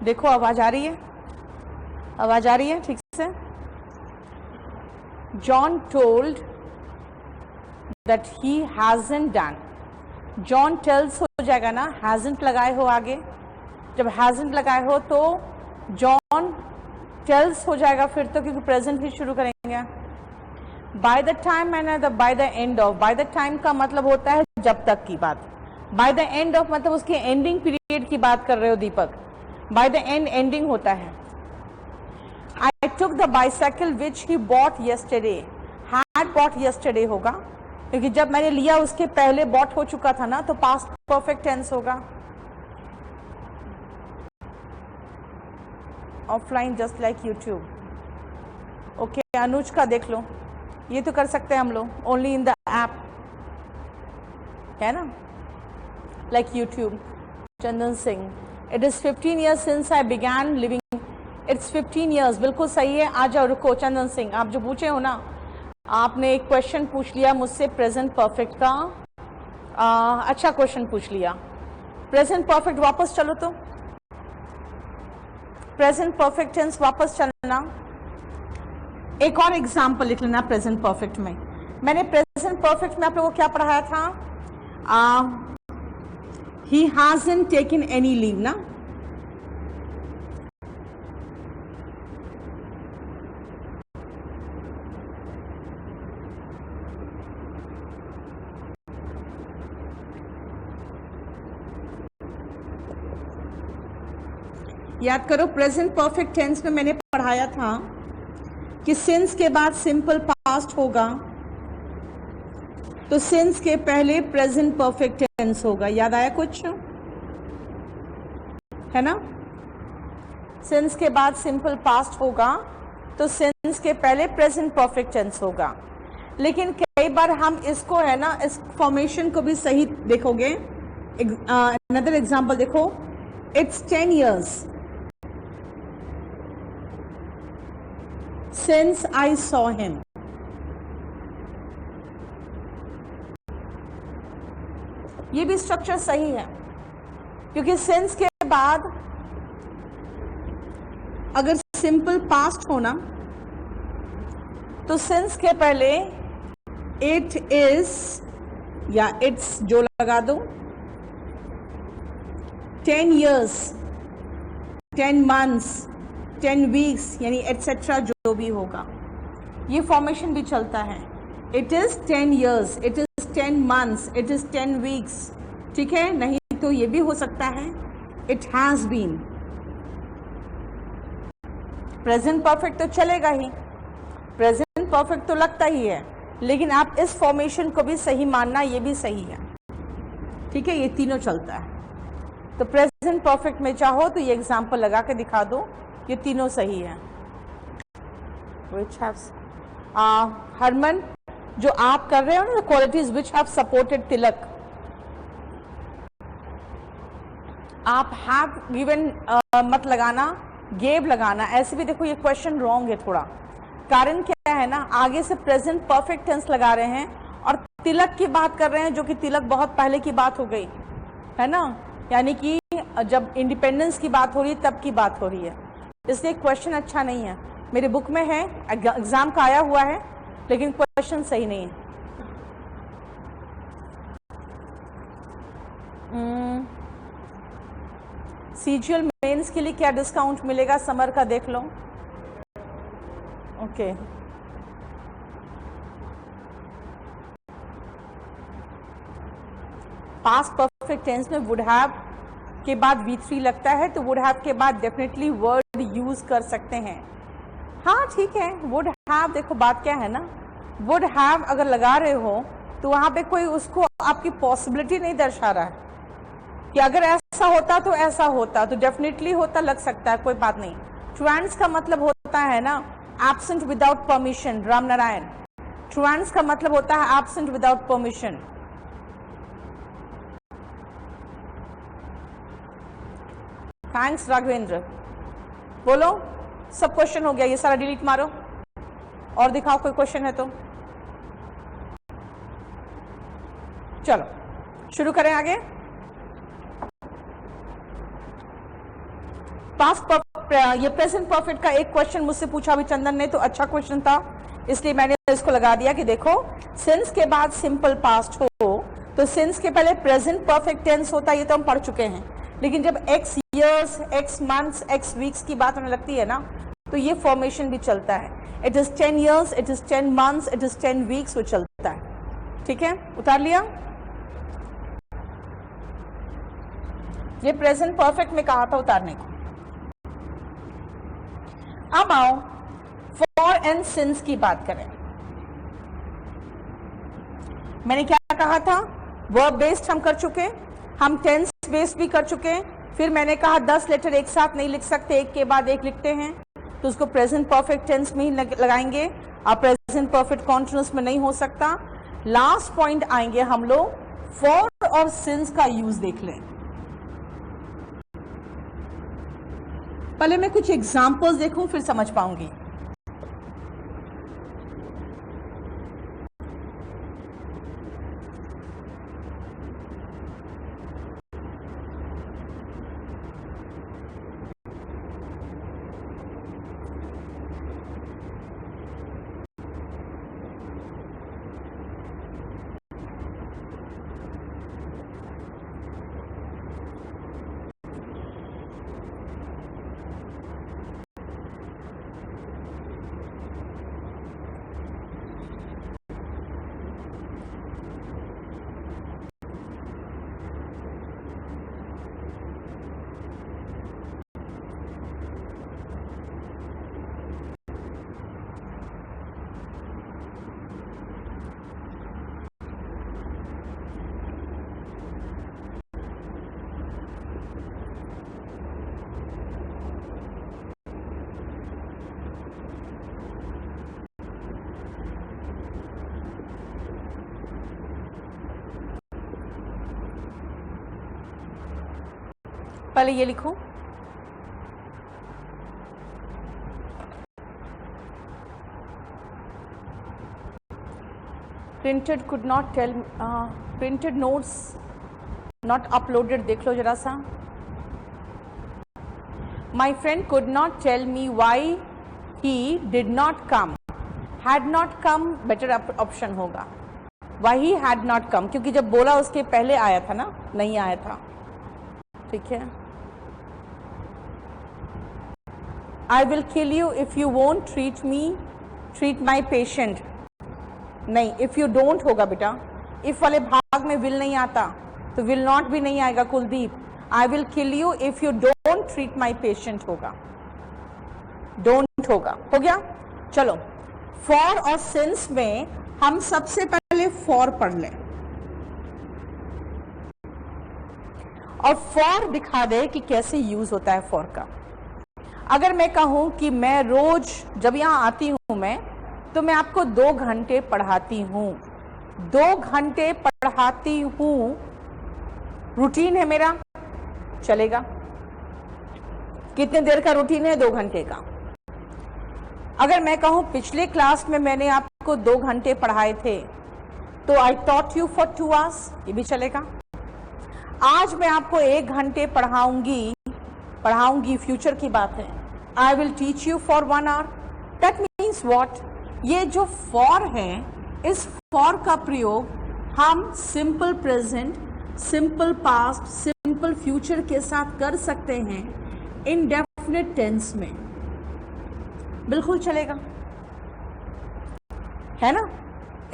देखो आवाज आ रही है, आवाज आ रही है ठीक से। John told that he hasn't done. John tells हो जाएगा ना, हैजंट लगाए हो आगे, जब हैजंट लगाए हो तो जॉन टेल्स हो जाएगा फिर तो, क्योंकि प्रेजेंट ही शुरू करेंगे। बाय द टाइम मैंने bye the end of, by the time का मतलब होता है जब तक की बात, बाय द एंड ऑफ मतलब उसके एंडिंग पीरियड की बात कर रहे हो Deepak, by the end ending होता है। I took the bicycle which he bought yesterday, had bought yesterday होगा क्योंकि जब मैंने लिया उसके पहले बॉट हो चुका था ना, तो पास्ट परफेक्ट टेंस होगा। Offline just like YouTube. Okay Anuj का देख लो, ये तो कर सकते हैं हम लोग, ओनली इन द ऐप है ना, like YouTube. Chandan Singh, it is 15 years since I began living, it's 15 years, बिल्कुल सही है। आ जाओ, रुको चंदन सिंह, आप जो पूछे हो ना, आपने एक क्वेश्चन पूछ लिया मुझसे प्रेजेंट परफेक्ट का, अच्छा क्वेश्चन पूछ लिया। प्रेजेंट परफेक्ट वापस चलो, तो प्रेजेंट परफेक्ट टेंस वापस चलना। एक और एग्जाम्पल लिख लेना प्रेजेंट परफेक्ट में। मैंने प्रेजेंट परफेक्ट में आप लोगों को क्या पढ़ाया था? He hasn't taken any leave ना, याद करो प्रेजेंट परफेक्ट टेंस में मैंने पढ़ाया था कि सिंस के बाद सिंपल पास्ट होगा, तो सिंस के पहले प्रेजेंट परफेक्ट टेंस होगा। याद आया कुछ है ना? सिंस के बाद सिंपल पास्ट होगा तो सिंस के पहले प्रेजेंट परफेक्ट टेंस होगा। लेकिन कई बार हम इसको है ना, इस फॉर्मेशन को भी सही देखोगे। अनदर एग्जांपल देखो, it's 10 years since I saw him। ये भी स्ट्रक्चर सही है क्योंकि सिंस के बाद अगर सिंपल पास्ट होना तो सिंस के पहले इट इज या इट्स जो लगा दो, 10 years, 10 months, 10 weeks यानी एटसेट्रा जो भी होगा, ये फॉर्मेशन भी चलता है। It is 10 years, it is 10 months, it is 10 weeks। ठीक है, नहीं तो ये भी हो सकता है it has been. Present perfect तो चलेगा ही, प्रेजेंट परफेक्ट तो लगता ही है, लेकिन आप इस फॉर्मेशन को भी सही मानना, ये भी सही है। ठीक है, ये तीनों चलता है। तो प्रेजेंट परफेक्ट में चाहो तो ये एग्जांपल लगा के दिखा दो, ये तीनों सही है। हरमन, जो आप कर रहे हो ना, क्वालिटीज विच हैव सपोर्टेड तिलक, आप हैव गिवन मत लगाना, गेव लगाना। ऐसे भी देखो ये क्वेश्चन रॉन्ग है थोड़ा। कारण क्या है ना, आगे से प्रेजेंट परफेक्ट टेंस लगा रहे हैं और तिलक की बात कर रहे हैं, जो कि तिलक बहुत पहले की बात हो गई है ना, यानी कि जब इंडिपेंडेंस की बात हो रही है तब की बात हो रही है, इसलिए क्वेश्चन अच्छा नहीं है। मेरे बुक में है, एग्जाम का आया हुआ है, लेकिन क्वेश्चन सही नहीं है। सीजीएल मेंस के लिए क्या डिस्काउंट मिलेगा समर का, देख लो। ओके, पास्ट परफेक्ट टेंस में वुड हैव के बाद V3 लगता है, तो वुड हैव के बाद डेफिनेटली वर्ड यूज कर सकते हैं। हाँ ठीक है, वुड हैव, देखो बात क्या है ना, वुड हैव अगर लगा रहे हो तो वहां पे कोई उसको आपकी पॉसिबिलिटी नहीं दर्शा रहा है कि अगर ऐसा होता तो ऐसा होता, तो डेफिनेटली होता लग सकता है, कोई बात नहीं। ट्रांस का मतलब होता है ना absent without permission, Ram Narayan. ट्रांस का मतलब होता है absent without permission. Thanks Raghavendra. बोलो, सब क्वेश्चन हो गया, ये सारा डिलीट मारो और दिखाओ कोई क्वेश्चन है तो। चलो शुरू करें आगे। ये प्रेजेंट परफेक्ट का एक क्वेश्चन मुझसे पूछा अभी चंदन ने, तो अच्छा क्वेश्चन था इसलिए मैंने इसको लगा दिया कि देखो सिंस के बाद सिंपल पास्ट हो तो सिंस के पहले प्रेजेंट परफेक्ट टेंस होता है, ये तो हम पढ़ चुके हैं। लेकिन जब x years, x months, x weeks की बात होने लगती है ना, तो ये फॉर्मेशन भी चलता है। It is 10 years, it is 10 months, it is 10 weeks, वो चलता है। ठीक है, उतार लिया। ये प्रेजेंट परफेक्ट में कहा था उतारने को। अब आओ फॉर एंड सिंस की बात करें। मैंने क्या कहा था, वर्ब बेस्ड हम कर चुके, हम टेंस बेस्ड भी कर चुके। फिर मैंने कहा 10 लेटर एक साथ नहीं लिख सकते, एक के बाद एक लिखते हैं, तो उसको प्रेजेंट परफेक्ट टेंस में ही लगाएंगे। अब प्रेजेंट परफेक्ट कॉन्टिन्यूअस में नहीं हो सकता। लास्ट पॉइंट आएंगे हम लोग, फॉर और सिंस का यूज देख लें। पहले मैं कुछ एग्जाम्पल्स देखूं फिर समझ पाऊंगी। पहले ये लिखो, printed could not tell, printed notes not uploaded, देख लो जरा सा। My friend could not tell me why he did not come. Had not come better option होगा, why he had not come, क्योंकि जब बोला उसके पहले आया था ना, नहीं आया था। ठीक है, I will kill you if you won't treat my patient। नहीं, if you don't होगा बेटा। if वाले भाग में will नहीं आता तो will not भी नहीं आएगा Kuldeep. I will kill you if you don't treat my patient होगा, don't होगा। हो गया, चलो for और since में हम सबसे पहले for पढ़ लें और for दिखा दे कि कैसे यूज होता है for का। अगर मैं कहूं कि मैं रोज जब यहां आती हूं मैं, तो मैं आपको 2 घंटे पढ़ाती हूं, 2 घंटे पढ़ाती हूं, रूटीन है मेरा, चलेगा। कितने देर का रूटीन है? 2 घंटे का। अगर मैं कहूं पिछले क्लास में मैंने आपको 2 घंटे पढ़ाए थे, तो आई टॉट यू फॉर 2 hours, ये भी चलेगा। आज मैं आपको 1 घंटे पढ़ाऊंगी, फ्यूचर की बात है। I will teach you for 1 hour। That means what? ये जो for है, इस for का प्रयोग हम simple present, simple past, simple future के साथ कर सकते हैं इनडेफिनिट टेंस में, बिल्कुल चलेगा, है ना।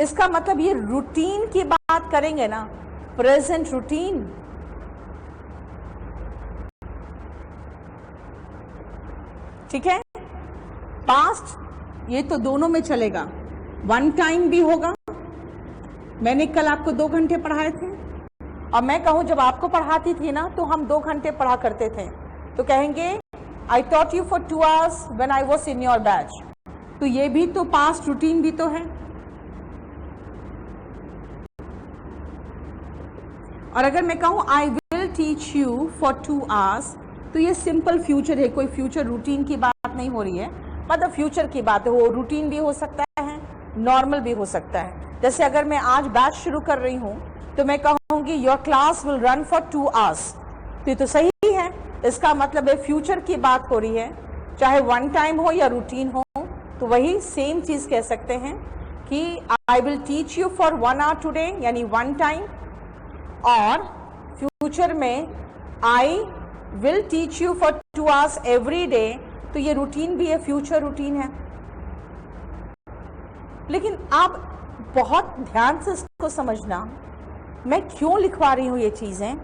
इसका मतलब ये रूटीन की बात करेंगे ना, प्रेजेंट रूटीन, ठीक है। पास्ट ये तो दोनों में चलेगा, 1 टाइम भी होगा। मैंने कल आपको 2 घंटे पढ़ाए थे, और मैं कहूं जब आपको पढ़ाती थी ना तो हम 2 घंटे पढ़ा करते थे, तो कहेंगे आई taught you for 2 hours when I was in your batch. तो ये भी तो पास्ट रूटीन भी तो है। और अगर मैं कहूं I will teach you for 2 hours, तो ये सिंपल फ्यूचर है, कोई फ्यूचर रूटीन की बात नहीं हो रही है, मतलब फ्यूचर की बात है। वो रूटीन भी हो सकता है, नॉर्मल भी हो सकता है। जैसे अगर मैं आज बैच शुरू कर रही हूं तो मैं कहूंगी your class will run for 2 hours, तो ये तो सही है, इसका मतलब है फ्यूचर की बात हो रही है, चाहे वन टाइम हो या रूटीन हो, तो वही सेम चीज कह सकते हैं कि I will teach you for 1 hour today, यानी वन टाइम, और फ्यूचर में I will teach you for 2 hours every day, तो ये रूटीन भी है, फ्यूचर रूटीन है। लेकिन आप बहुत ध्यान से इसको समझना, मैं क्यों लिखवा रही हूं ये चीजें,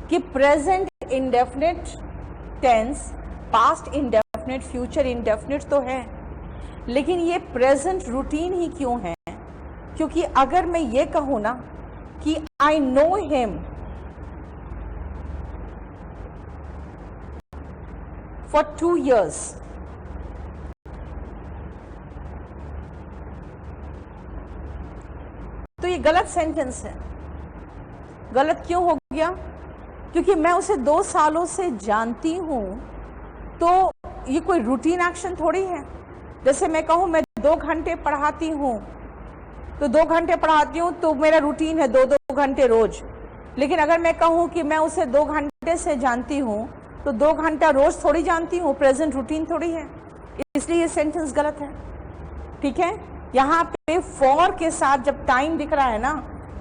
कि present indefinite tense, past indefinite, future indefinite तो है, लेकिन ये प्रेजेंट रूटीन ही क्यों है? क्योंकि अगर मैं ये कहूं ना कि I know him for 2 years, तो ये गलत सेंटेंस है। गलत क्यों हो गया? क्योंकि मैं उसे 2 सालों से जानती हूं, तो ये कोई रूटीन एक्शन थोड़ी है। जैसे मैं कहूं मैं 2 घंटे पढ़ाती हूं, तो 2 घंटे पढ़ाती हूं तो मेरा रूटीन है 2-2 घंटे रोज। लेकिन अगर मैं कहूं कि मैं उसे 2 घंटे से जानती हूं, तो 2 घंटा रोज थोड़ी जानती हूं, प्रेजेंट रूटीन थोड़ी है, इसलिए ये सेंटेंस गलत है। ठीक है, यहाँ पे फॉर के साथ जब टाइम दिख रहा है ना,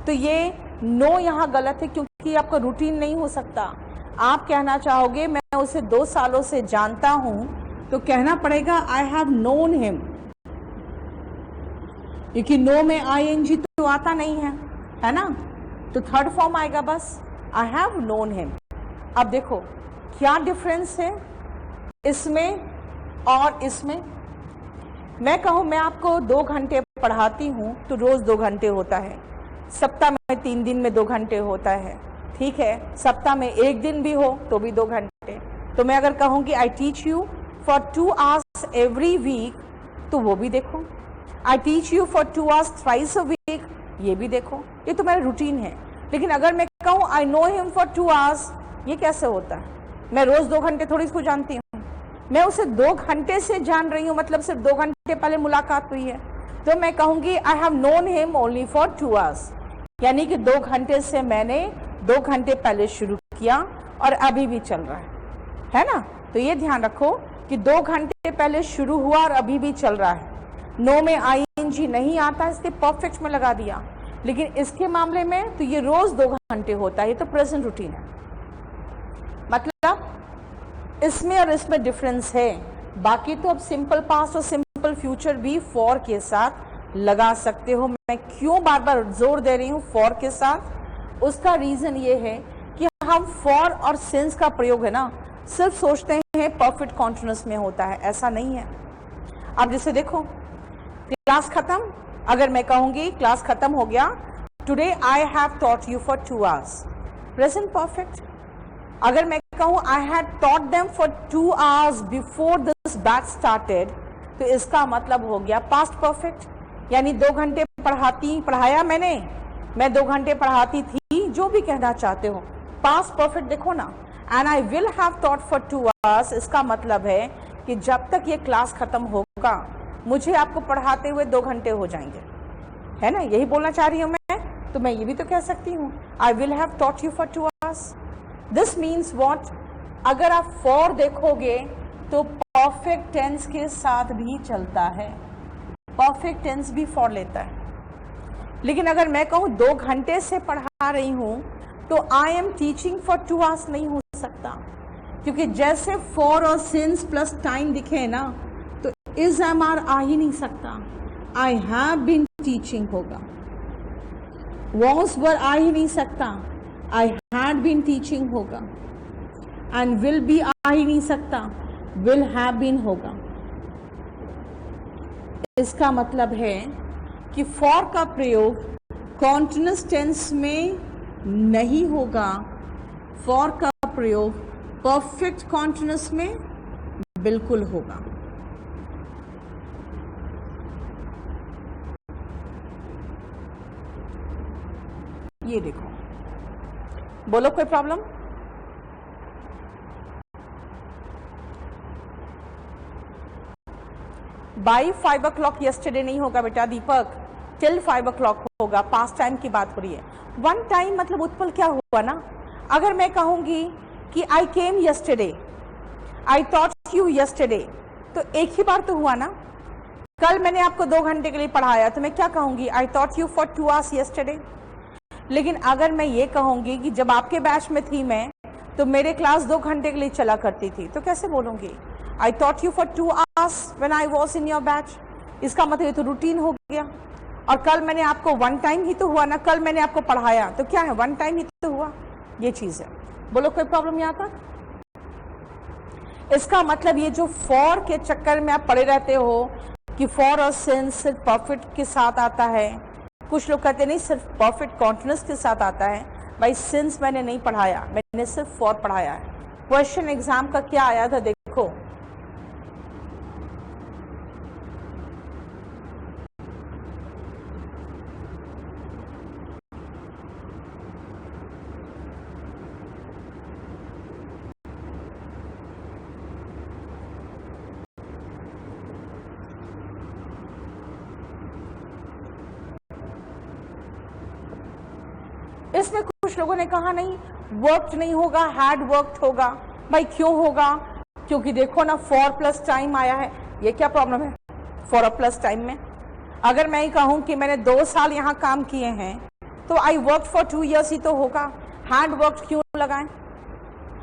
तो ये नो यहाँ गलत है, क्योंकि आपका रूटीन नहीं हो सकता। आप कहना चाहोगे मैं उसे 2 सालों से जानता हूं, तो कहना पड़ेगा आई हैव नोन हिम, क्योंकि नो में आईएनजी तो आता नहीं है ना, तो थर्ड फॉर्म आएगा बस, आई हैव नोन हिम। अब देखो क्या डिफरेंस है इसमें और इसमें। मैं कहूं मैं आपको 2 घंटे पढ़ाती हूं, तो रोज 2 घंटे होता है, सप्ताह में 3 दिन में 2 घंटे होता है। ठीक है, सप्ताह में 1 दिन भी हो तो भी 2 घंटे। तो मैं अगर कहूं कि I teach you for 2 hours every week, तो वो भी देखो। I teach you for 2 hours thrice a week, ये भी देखो, ये तो मेरा रूटीन है। लेकिन अगर मैं कहूं I know him for 2 hours, ये कैसे होता है? मैं रोज 2 घंटे थोड़ी इसको जानती हूँ, मैं उसे 2 घंटे से जान रही हूँ, मतलब सिर्फ 2 घंटे पहले मुलाकात हुई है, तो मैं कहूंगी I have known him only for 2 hours, यानी कि 2 घंटे से मैंने 2 घंटे पहले शुरू किया और अभी भी चल रहा है ना। तो ये ध्यान रखो कि 2 घंटे पहले शुरू हुआ और अभी भी चल रहा है। नो में आईएनजी नहीं आता, इसलिए परफेक्ट में लगा दिया। लेकिन इसके मामले में तो ये रोज 2 घंटे होता है, ये तो प्रेजेंट रूटीन है। मतलब इसमें और इसमें डिफरेंस है। बाकी तो अब सिंपल पास्ट और सिंपल फ्यूचर भी फॉर के साथ लगा सकते हो। मैं क्यों बार बार जोर दे रही हूँ फॉर के साथ, उसका रीजन ये है कि हम फॉर और सिंस का प्रयोग है ना, सिर्फ सोचते हैं परफेक्ट कॉन्टिन्यूअस में होता है, ऐसा नहीं है। अब जैसे देखो क्लास खत्म, अगर मैं कहूंगी क्लास खत्म हो गया, today I have taught you for 2 hours, present perfect. अगर मैं कहूं I had taught them for 2 hours before this batch started, तो इसका मतलब हो गया पास्ट परफेक्ट, यानी 2 घंटे पढ़ाया मैंने, मैं 2 घंटे पढ़ाती थी, जो भी कहना चाहते हो। पास्ट परफेक्ट देखो ना, and I will have taught for 2 hours, इसका मतलब है कि जब तक ये क्लास खत्म होगा मुझे आपको पढ़ाते हुए 2 घंटे हो जाएंगे, है ना, यही बोलना चाह रही हूं मैं। तो मैं ये भी तो कह सकती हूँ I will have taught you for 2 hours। This means what, अगर आप फॉर देखोगे तो परफेक्ट टेंस के साथ भी चलता है, परफेक्ट टेंस भी फॉर लेता है। लेकिन अगर मैं कहूँ 2 घंटे से पढ़ा रही हूँ, तो I am teaching for 2 hours नहीं हो सकता, क्योंकि जैसे फॉर और सिंस प्लस टाइम दिखे ना, तो इज एम आर आ ही नहीं सकता, आई हैव बीन टीचिंग होगा। वॉज वर आ ही नहीं सकता, आई हैड बीन टीचिंग होगा। एंड विल बी आ ही नहीं सकता, विल हैव बीन होगा। इसका मतलब है कि फॉर का प्रयोग कॉन्टिन्यूअस टेंस में नहीं होगा, फॉर का प्रयोग परफेक्ट कॉन्टिन्यूअस में बिल्कुल होगा। ये देखो, बोलो कोई प्रॉब्लम? बाई 5 o'clock yesterday नहीं होगा बेटा दीपक, टिल 5 o'clock होगा, पास्ट टाइम की बात हो रही है। वन टाइम मतलब उत्पल क्या हुआ ना, अगर मैं कहूंगी कि I came yesterday, I taught you yesterday, तो एक ही बार तो हुआ ना। कल मैंने आपको 2 घंटे के लिए पढ़ाया तो मैं क्या कहूँगी, आई taught you for 2 hours yesterday. लेकिन अगर मैं ये कहूँगी कि जब आपके बैच में थी मैं, तो मेरे क्लास 2 घंटे के लिए चला करती थी, तो कैसे बोलूँगी, आई taught you for 2 hours when I was in your batch. इसका मतलब ये तो रूटीन हो गया। और कल मैंने आपको 1 टाइम ही तो हुआ ना, कल मैंने आपको पढ़ाया तो क्या है, 1 टाइम ही तो हुआ, ये चीज़ है। बोलो कोई प्रॉब्लम यहाँ तक? इसका मतलब ये जो फॉर के चक्कर में आप पड़े रहते हो कि फॉर और सिंस सिर्फ परफेक्ट के साथ आता है, कुछ लोग कहते नहीं सिर्फ परफेक्ट कॉन्टिन्यूस के साथ आता है। भाई सिंस मैंने नहीं पढ़ाया, मैंने सिर्फ फॉर पढ़ाया है। क्वेश्चन एग्जाम का क्या आया था देखो, इसमें कुछ लोगों ने कहा नहीं वर्कड नहीं होगा, हैड वर्कड होगा। भाई क्यों होगा, क्योंकि देखो ना फॉर प्लस टाइम आया है। ये क्या प्रॉब्लम है फॉर प्लस टाइम में? अगर मैं ही कहूं कि मैंने 2 साल यहाँ काम किए हैं तो आई वर्क फॉर 2 years ही तो होगा। हैड वर्कड क्यों लगाएं?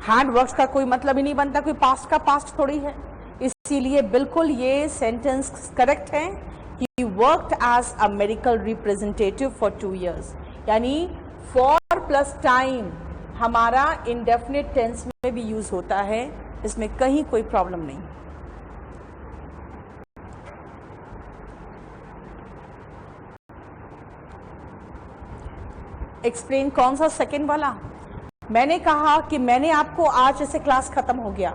हैड वर्कड का कोई मतलब ही नहीं बनता, कोई पास्ट का पास्ट थोड़ी है। इसीलिए बिल्कुल ये सेंटेंस करेक्ट है कि worked as a medical representative for 2 years, यानी फॉर प्लस टाइम हमारा इंडेफिनिट टेंस में भी यूज होता है, इसमें कहीं कोई प्रॉब्लम नहीं। एक्सप्लेन कौन सा सेकंड वाला? मैंने कहा कि मैंने आपको आज जैसे क्लास खत्म हो गया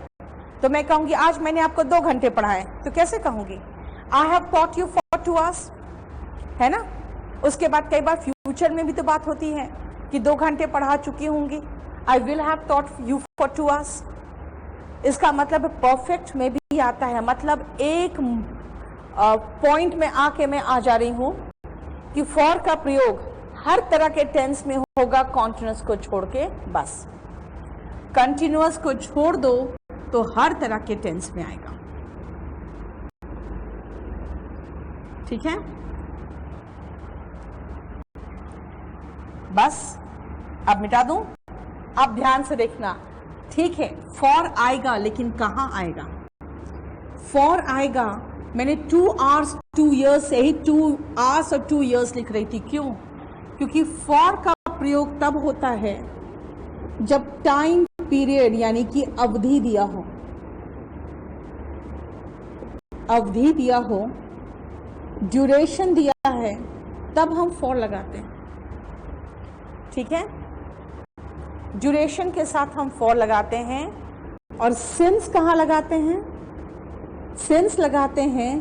तो मैं कहूंगी आज मैंने आपको 2 घंटे पढ़ाए, तो कैसे कहूंगी, I have taught you for 2 hours, है ना। उसके बाद कई बार फ्यूचर में भी तो बात होती है कि 2 घंटे पढ़ा चुकी होंगी, I will have taught you for 2 hours। इसका मतलब परफेक्ट में भी आता है, मतलब एक पॉइंट में आके मैं आ जा रही हूं कि फॉर का प्रयोग हर तरह के टेंस में होगा कॉन्टिन्यूअस को छोड़ के, बस कंटिन्यूअस को छोड़ दो तो हर तरह के टेंस में आएगा। ठीक है, बस अब मिटा दूं। अब ध्यान से देखना, ठीक है फॉर आएगा लेकिन कहां आएगा? फॉर आएगा, मैंने 2 hours 2 years से ही 2 hours और 2 years लिख रही थी, क्यों? क्योंकि फॉर का प्रयोग तब होता है जब टाइम पीरियड यानी कि अवधि दिया हो, अवधि दिया हो, ड्यूरेशन दिया है, तब हम फॉर लगाते हैं। ठीक है, ड्यूरेशन के साथ हम फॉर लगाते हैं। और सिंस कहाँ लगाते हैं? सिंस लगाते हैं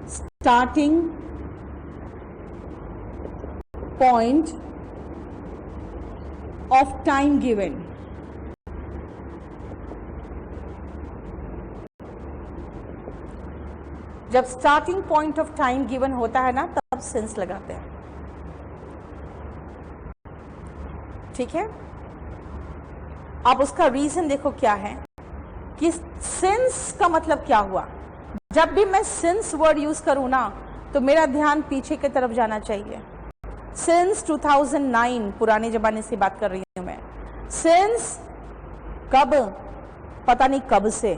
starting point of time given. जब starting point of time given होता है ना, तब सिंस लगाते हैं। ठीक है, अब उसका रीजन देखो क्या है कि सिंस का मतलब क्या हुआ। जब भी मैं सिंस वर्ड यूज करूं ना तो मेरा ध्यान पीछे की तरफ जाना चाहिए। सिंस 2009, पुराने जमाने से बात कर रही हूं मैं। सिंस कब, पता नहीं कब से।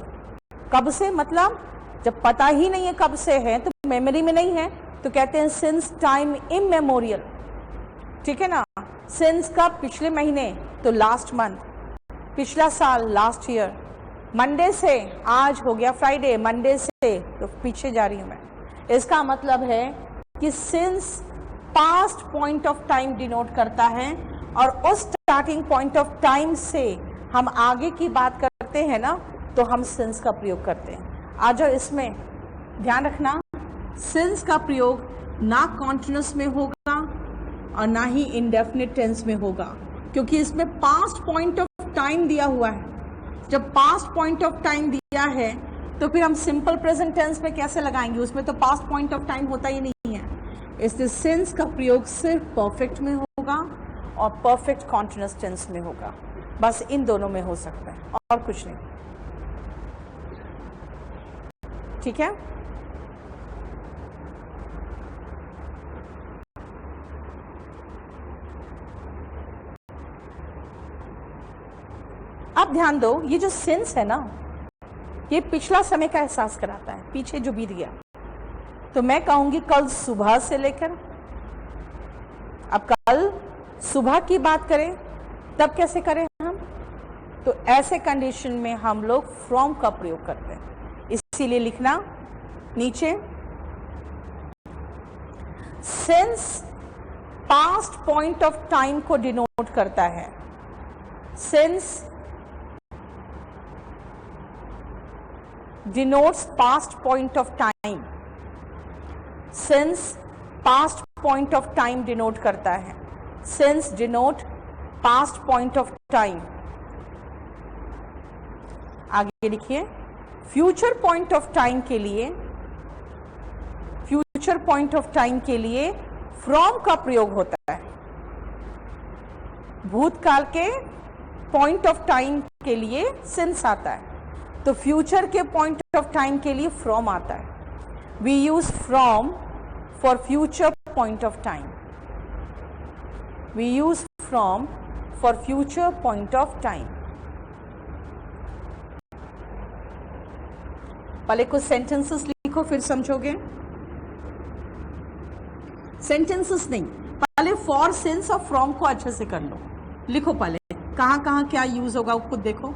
कब से मतलब जब पता ही नहीं है कब से है, तो मेमोरी में नहीं है, तो कहते हैं सिंस टाइम इमेमोरियल। ठीक है ना, सिंस कब, पिछले महीने तो लास्ट मंथ, पिछला साल लास्ट ईयर, मंडे से आज हो गया फ्राइडे, मंडे से तो पीछे जा रही हूं मैं। इसका मतलब है कि since past point of time denote करता है, और उस स्टार्टिंग पॉइंट ऑफ टाइम से हम आगे की बात करते हैं ना, तो हम सिंस का प्रयोग करते हैं। आज इसमें ध्यान रखना, सिंस का प्रयोग ना कॉन्टिन्यूस में होगा और ना ही इंडेफिनिट टेंस में होगा, क्योंकि इसमें पास्ट पॉइंट ऑफ टाइम दिया हुआ है। जब पास्ट पॉइंट ऑफ टाइम दिया है तो फिर हम सिंपल प्रेजेंट टेंस में कैसे लगाएंगे? उसमें तो पास्ट पॉइंट ऑफ टाइम होता ही नहीं है। इसलिए सिंस का प्रयोग सिर्फ परफेक्ट में होगा और परफेक्ट कॉन्टिन्यूअस टेंस में होगा। बस इन दोनों में हो सकता है और कुछ नहीं। ठीक है, अब ध्यान दो, ये जो सिंस है ना, ये पिछला समय का एहसास कराता है, पीछे जो बीत गया। तो मैं कहूंगी कल सुबह से लेकर, अब कल सुबह की बात करें तब कैसे करें हम, तो ऐसे कंडीशन में हम लोग फ्रॉम का प्रयोग करते हैं। इसीलिए लिखना नीचे, since past point of time को डिनोट करता है। Since denotes past point of time, since past point of time denote करता है, since denote past point of time। आगे लिखिए, फ्यूचर पॉइंट ऑफ टाइम के लिए, फ्यूचर पॉइंट ऑफ टाइम के लिए फ्रॉम का प्रयोग होता है। भूतकाल के पॉइंट ऑफ टाइम के लिए सिंस आता है, तो फ्यूचर के पॉइंट ऑफ टाइम के लिए फ्रॉम आता है। We use from for future point of time, we use from for future point of time. पहले कुछ सेंटेंसेस लिखो फिर समझोगे। सेंटेंसेस नहीं, पहले फॉर, सिंस और फ्रॉम को अच्छे से कर लो। लिखो पहले कहां कहां क्या यूज होगा, खुद देखो।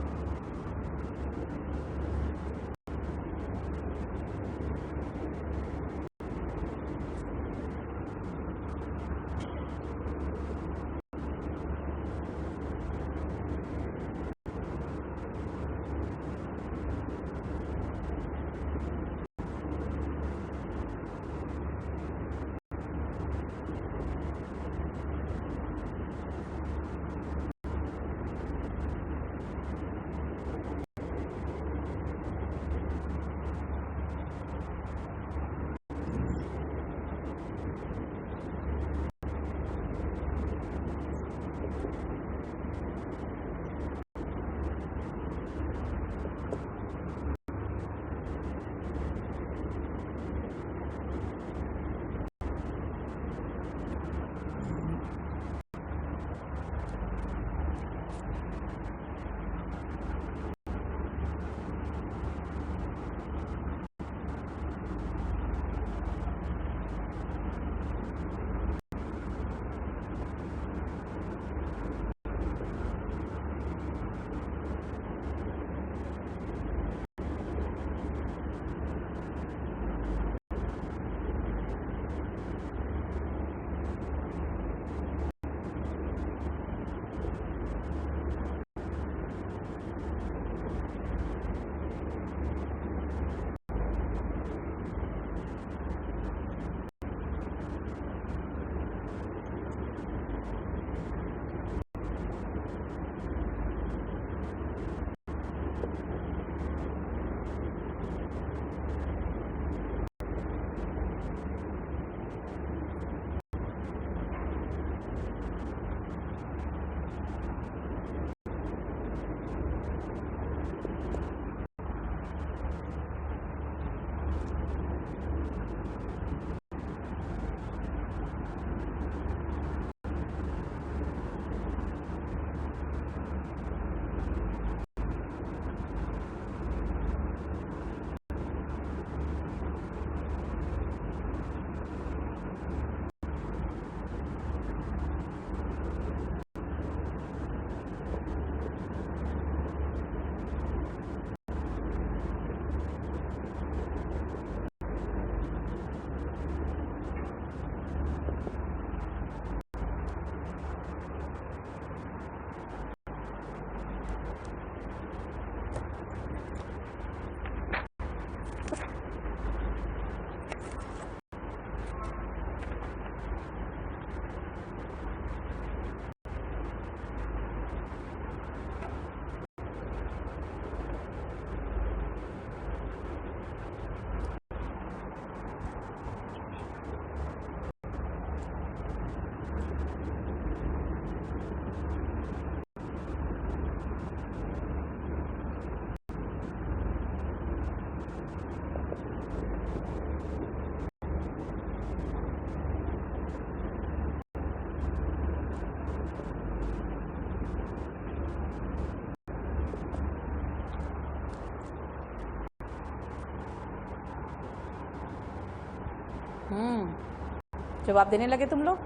जवाब देने लगे तुम लोग।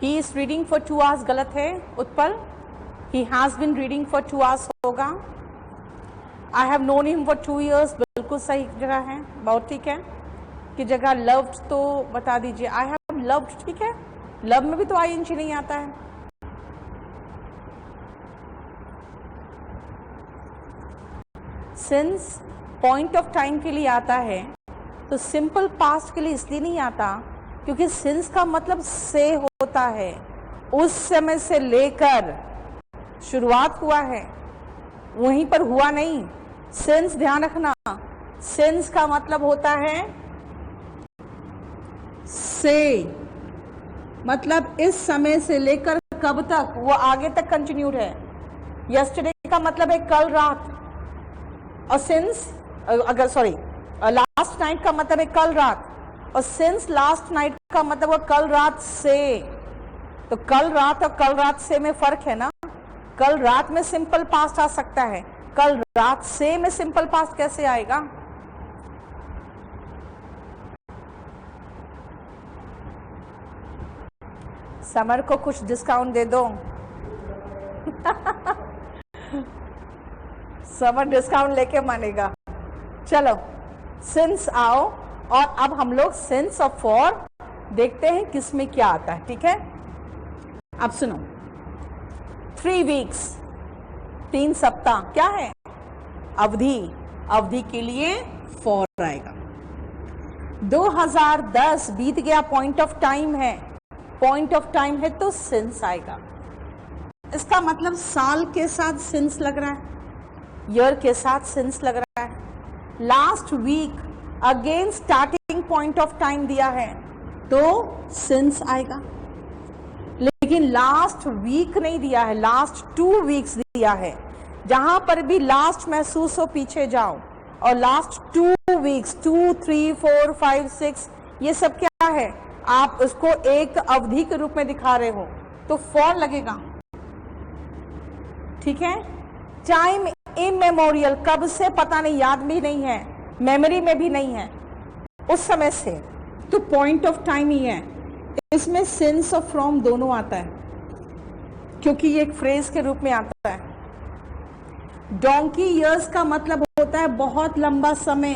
He is reading for 2 hours गलत है Utpal. He has been reading for 2 hours होगा। I have known him for 2 years बिल्कुल सही जगह है, बहुत ठीक है। कि जगह लव्ड तो बता दीजिए, आई हैव लव्ड, ठीक है। लव में भी तो आई नहीं आता है। सिंस पॉइंट ऑफ टाइम के लिए आता है तो सिंपल पास्ट के लिए इसलिए नहीं आता क्योंकि सिंस का मतलब से होता है, उस समय से लेकर शुरुआत हुआ है, वहीं पर हुआ नहीं। सिंस ध्यान रखना, सिंस का मतलब होता है से, मतलब इस समय से लेकर कब तक, वो आगे तक कंटिन्यूड है। यस्टरडे का मतलब है कल रात, और सिंस अगर सॉरी लास्ट नाइट का मतलब है कल रात, और सिंस लास्ट नाइट का मतलब वो कल रात से। तो कल रात और कल रात से में फर्क है ना। कल रात में सिंपल पास्ट आ सकता है, कल रात से में सिंपल पास्ट कैसे आएगा? समर को कुछ डिस्काउंट दे दो। समर डिस्काउंट लेके मानेगा। चलो सिंस आओ, और अब हम लोग सिंस और फॉर देखते हैं किसमें क्या आता है, ठीक है। अब सुनो, 3 weeks 3 सप्ताह क्या है? अवधि। अवधि के लिए फॉर आएगा। 2010 बीत गया, पॉइंट ऑफ टाइम है, पॉइंट ऑफ टाइम है तो सिंस आएगा। इसका मतलब साल के साथ सिंस लग रहा है, ईयर के साथ सिंस लग रहा है। Last week again starting point of time दिया है तो सिंस आएगा। लेकिन लास्ट वीक नहीं दिया है, लास्ट 2 weeks दिया है। जहां पर भी लास्ट महसूस हो पीछे जाओ, और लास्ट 2 weeks 2, 3, 4, 5, 6 ये सब क्या है? आप उसको एक अवधि के रूप में दिखा रहे हो तो फॉर लगेगा, ठीक है। टाइम इमेमोरियल, कब से पता नहीं, याद भी नहीं है, मेमोरी में भी नहीं है, उस समय से, तो पॉइंट ऑफ टाइम ही है। इसमें सिंस और फ्रॉम दोनों आता है क्योंकि ये एक फ्रेज के रूप में आता है। डोंकी ईयर्स का मतलब होता है बहुत लंबा समय,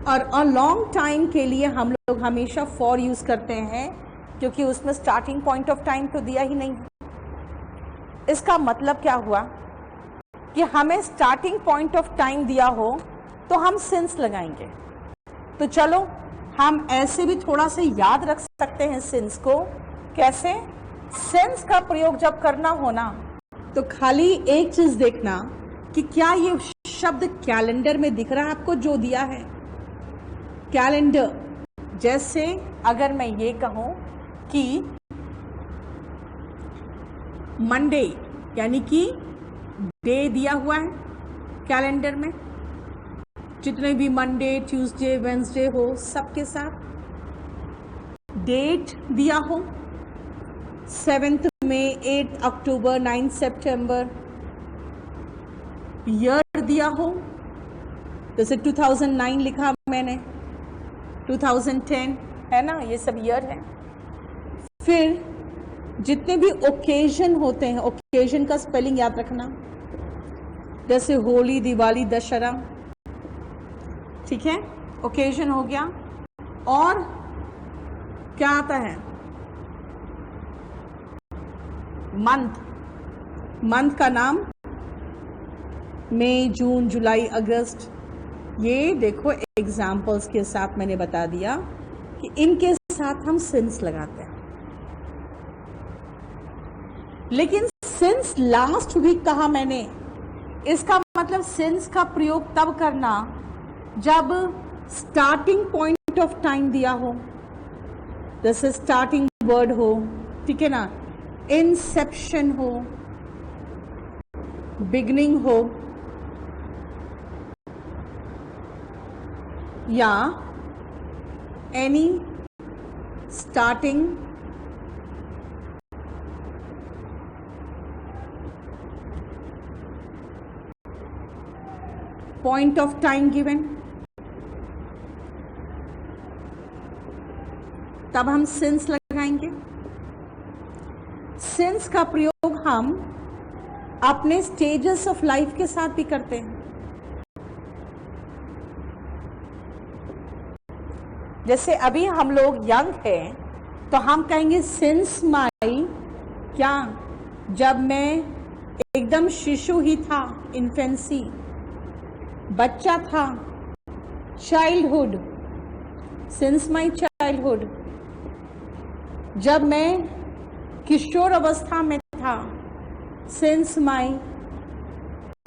और अ लॉन्ग टाइम के लिए हम लोग हमेशा फॉर यूज करते हैं क्योंकि उसमें स्टार्टिंग पॉइंट ऑफ टाइम तो दिया ही नहीं। इसका मतलब क्या हुआ कि हमें स्टार्टिंग पॉइंट ऑफ टाइम दिया हो तो हम सिंस लगाएंगे। तो चलो हम ऐसे भी थोड़ा सा याद रख सकते हैं सिंस को। कैसे? सिंस का प्रयोग जब करना हो ना तो खाली एक चीज देखना कि क्या ये शब्द कैलेंडर में दिख रहा है आपको, जो दिया है कैलेंडर। जैसे अगर मैं ये कहूं कि मंडे, यानी कि डे दिया हुआ है कैलेंडर में, जितने भी मंडे, ट्यूसडे, वेंसडे हो सबके साथ। डेट दिया हो 7 मई, 8 अक्टूबर, 9 सितंबर। ईयर दिया हो, जैसे 2009 लिखा मैंने, 2010 है ना, ये सब ईयर है। फिर जितने भी ओकेजन होते हैं, ओकेजन का स्पेलिंग याद रखना, जैसे होली, दिवाली, दशहरा, ठीक है, ओकेजन हो गया। और क्या आता है? मंथ, मंथ का नाम मई, जून, जुलाई, अगस्त। ये देखो एग्जाम्पल्स के साथ मैंने बता दिया कि इनके साथ हम सिंस लगाते हैं। लेकिन सिंस लास्ट वीक कहा मैंने, इसका मतलब सिंस का प्रयोग तब करना जब स्टार्टिंग पॉइंट ऑफ टाइम दिया हो, जैसे स्टार्टिंग वर्ड हो, ठीक है ना, इंसेप्शन हो, बिगनिंग हो, या any starting point of time given, तब हम since लगाएंगे। since का प्रयोग हम अपने stages of life के साथ भी करते हैं। जैसे अभी हम लोग यंग हैं तो हम कहेंगे since my क्या, जब मैं एकदम शिशु ही था, इन्फेंसी, बच्चा था, चाइल्डहुड, सिंस माई चाइल्डहुड, जब मैं किशोर अवस्था में था, सिंस माई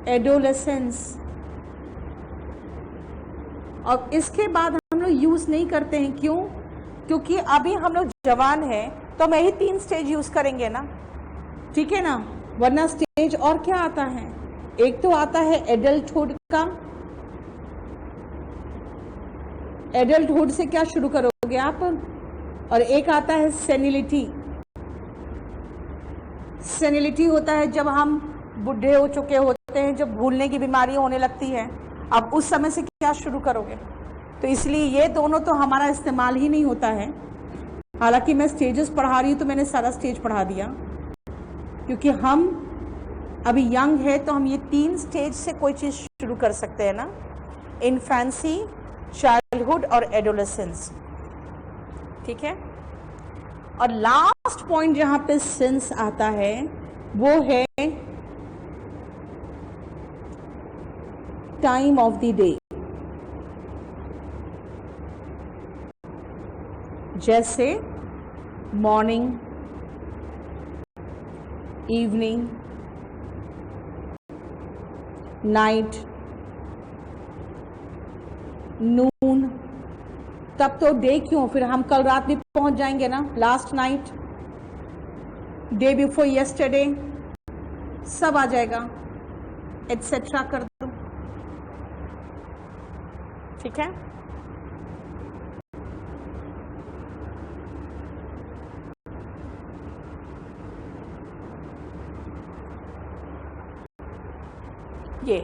एडोलेसेंस। और इसके बाद हम लोग यूज नहीं करते हैं, क्यों? क्योंकि अभी हम लोग जवान हैं तो हम यही 3 स्टेज यूज करेंगे ना, ठीक है ना। वरना स्टेज और क्या आता है, एक तो आता है एडल्टहुड का, एडल्टहुड से क्या शुरू करोगे आप, और एक आता है सेनिलिटी। सेनिलिटी होता है जब हम बुढ़े हो चुके होते हैं, जब भूलने की बीमारी होने लगती है, अब उस समय से क्या शुरू करोगे। तो इसलिए ये दोनों तो हमारा इस्तेमाल ही नहीं होता है। हालांकि मैं स्टेजेस पढ़ा रही हूँ तो मैंने सारा स्टेज पढ़ा दिया, क्योंकि हम अभी यंग है तो हम ये 3 स्टेज से कोई चीज़ शुरू कर सकते हैं ना, इन्फेंसी, चाइल्डहुड और एडोलेसेंस, ठीक है। और लास्ट पॉइंट जहां पे सिंस आता है वो है टाइम ऑफ द डे। जैसे मॉर्निंग, इवनिंग, नाइट, नून, तब तो डे क्यों, फिर हम कल रात भी पहुंच जाएंगे ना, last night, day before yesterday, सब आ जाएगा, एटसेट्रा कर दो, ठीक है। ये